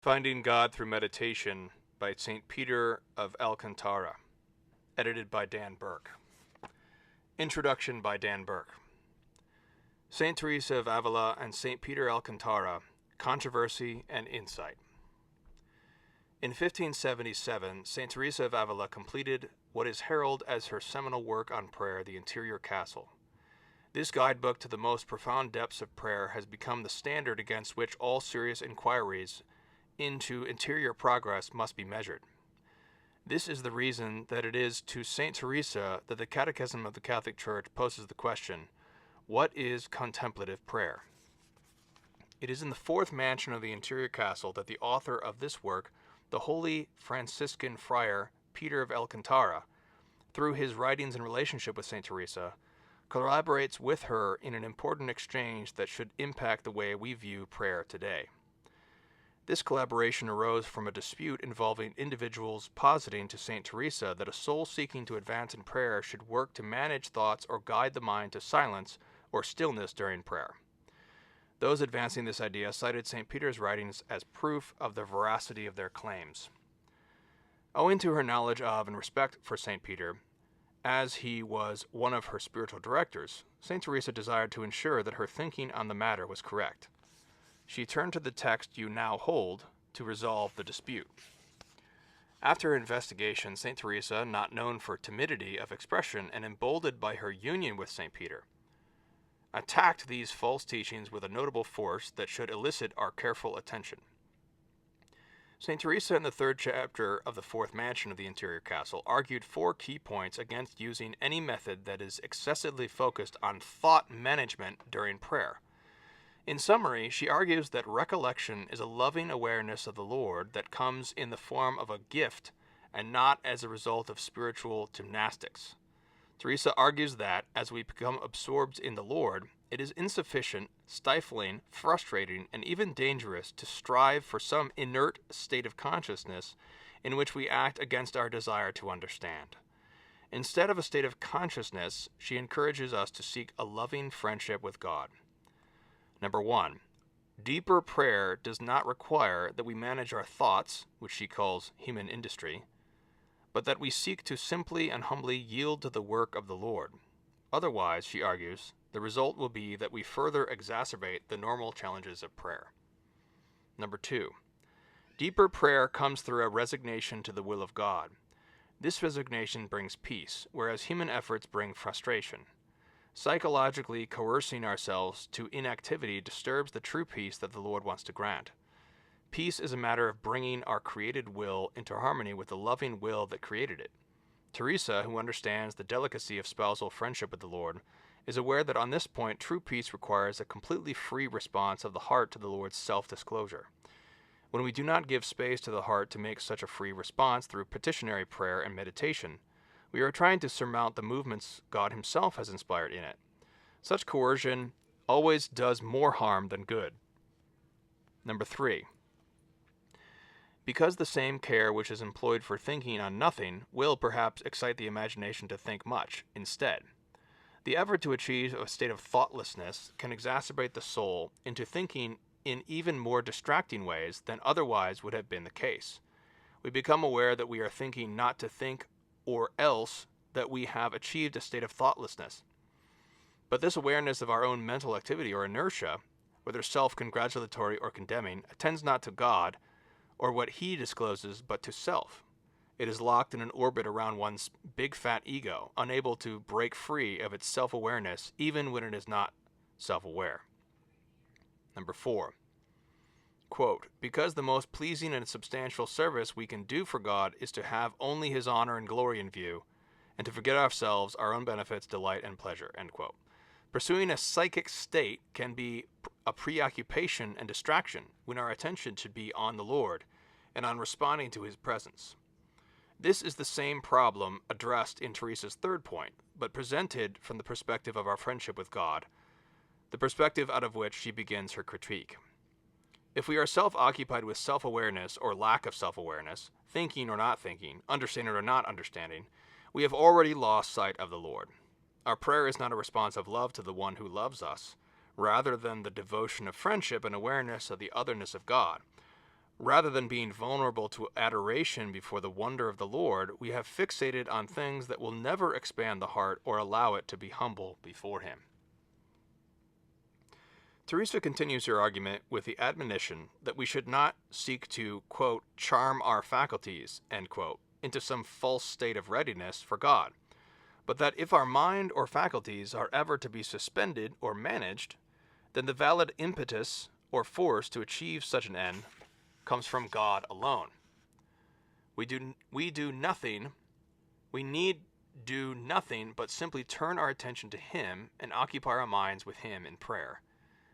Finding God Through Meditation by St. Peter of Alcantara, edited by Dan Burke. Introduction by Dan Burke. St. Teresa of Avila and St. Peter Alcantara, Controversy and Insight. In 1577, St. Teresa of Avila completed what is heralded as her seminal work on prayer, The Interior Castle. This guidebook to the most profound depths of prayer has become the standard against which all serious inquiries into interior progress must be measured. This is the reason that it is to St. Teresa that the Catechism of the Catholic Church poses the question, what is contemplative prayer? It is in the fourth mansion of the Interior Castle that the author of this work, the holy Franciscan friar Peter of Alcantara, through his writings and relationship with St. Teresa, collaborates with her in an important exchange that should impact the way we view prayer today. This collaboration arose from a dispute involving individuals positing to St. Teresa that a soul seeking to advance in prayer should work to manage thoughts or guide the mind to silence or stillness during prayer. Those advancing this idea cited St. Peter's writings as proof of the veracity of their claims. Owing to her knowledge of and respect for St. Peter, as he was one of her spiritual directors, St. Teresa desired to ensure that her thinking on the matter was correct. She turned to the text you now hold to resolve the dispute. After her investigation, St. Teresa, not known for timidity of expression and emboldened by her union with St. Peter, attacked these false teachings with a notable force that should elicit our careful attention. St. Teresa, in the third chapter of the fourth mansion of the Interior Castle, argued 4 key points against using any method that is excessively focused on thought management during prayer. In summary, she argues that recollection is a loving awareness of the Lord that comes in the form of a gift and not as a result of spiritual gymnastics. Teresa argues that, as we become absorbed in the Lord, it is insufficient, stifling, frustrating, and even dangerous to strive for some inert state of consciousness in which we act against our desire to understand. Instead of a state of consciousness, she encourages us to seek a loving friendship with God. Number 1, deeper prayer does not require that we manage our thoughts, which she calls human industry, but that we seek to simply and humbly yield to the work of the Lord. Otherwise, she argues, the result will be that we further exacerbate the normal challenges of prayer. Number 2, deeper prayer comes through a resignation to the will of God. This resignation brings peace, whereas human efforts bring frustration. Psychologically coercing ourselves to inactivity disturbs the true peace that the Lord wants to grant. Peace is a matter of bringing our created will into harmony with the loving will that created it. Teresa, who understands the delicacy of spousal friendship with the Lord, is aware that on this point true peace requires a completely free response of the heart to the Lord's self-disclosure. When we do not give space to the heart to make such a free response through petitionary prayer and meditation, we are trying to surmount the movements God Himself has inspired in it. Such coercion always does more harm than good. Number 3, because the same care which is employed for thinking on nothing will perhaps excite the imagination to think much instead. The effort to achieve a state of thoughtlessness can exacerbate the soul into thinking in even more distracting ways than otherwise would have been the case. We become aware that we are thinking not to think, or else that we have achieved a state of thoughtlessness. But this awareness of our own mental activity or inertia, whether self-congratulatory or condemning, attends not to God or what He discloses, but to self. It is locked in an orbit around one's big fat ego, unable to break free of its self-awareness even when it is not self-aware. Number 4, quote, because the most pleasing and substantial service we can do for God is to have only His honor and glory in view, and to forget ourselves, our own benefits, delight, and pleasure, end quote. Pursuing a psychic state can be a preoccupation and distraction when our attention should be on the Lord and on responding to His presence. This is the same problem addressed in Teresa's third point, but presented from the perspective of our friendship with God, the perspective out of which she begins her critique. If we are self-occupied with self-awareness or lack of self-awareness, thinking or not thinking, understanding or not understanding, we have already lost sight of the Lord. Our prayer is not a response of love to the one who loves us, rather than the devotion of friendship and awareness of the otherness of God. Rather than being vulnerable to adoration before the wonder of the Lord, we have fixated on things that will never expand the heart or allow it to be humble before Him. Teresa continues her argument with the admonition that we should not seek to, quote, charm our faculties, end quote, into some false state of readiness for God, but that if our mind or faculties are ever to be suspended or managed, then the valid impetus or force to achieve such an end comes from God alone. We need do nothing but simply turn our attention to Him and occupy our minds with Him in prayer,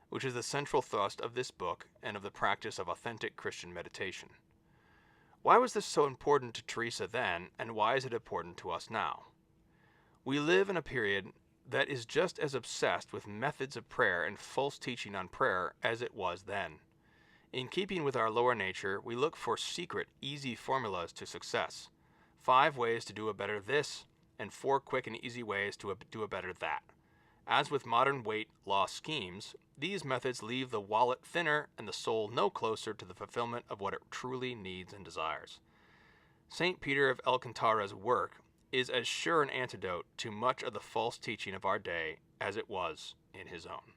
which is the central thrust of this book and of the practice of authentic Christian meditation. Why was this so important to Teresa then, and why is it important to us now? We live in a period that is just as obsessed with methods of prayer and false teaching on prayer as it was then. In keeping with our lower nature, we look for secret, easy formulas to success. 5 ways to do a better this, and 4 quick and easy ways to do a better that. As with modern weight loss schemes, these methods leave the wallet thinner and the soul no closer to the fulfillment of what it truly needs and desires. St. Peter of Alcantara's work is as sure an antidote to much of the false teaching of our day as it was in his own.